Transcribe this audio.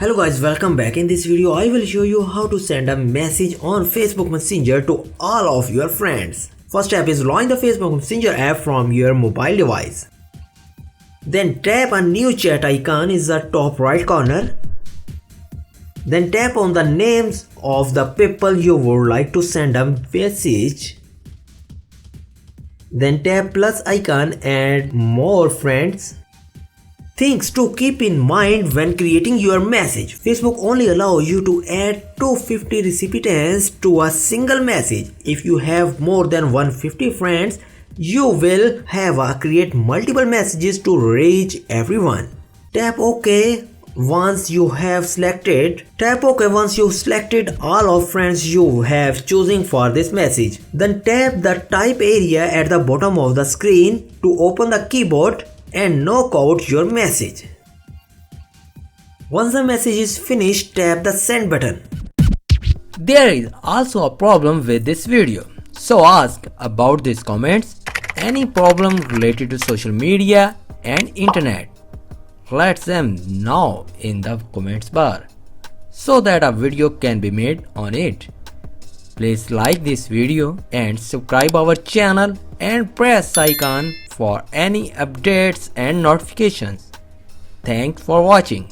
Hello guys, welcome back. In this video I will show you how to send a message on Facebook Messenger to all of your friends. First step is launch the Facebook Messenger app from your mobile device. Then tap a new chat icon in the top right corner. Then tap on the names of the people you would like to send a message. Then tap plus icon and more friends. Things to keep in mind when creating your message. Facebook only allows you to add 250 recipients to a single message. If you have more than 150 friends, you will have to create multiple messages to reach everyone. Tap OK once you have selected. Tap OK once you selected all of friends you have chosen for this message. Then tap the type area at the bottom of the screen to open the keyboard and knock out your message. Once the message is finished, tap the send button. There is also a problem with this video, so ask about these comments any problem related to social media and internet. Let them know in the comments bar so that a video can be made on it. Please like this video and subscribe our channel and press icon for any updates and notifications. Thanks for watching.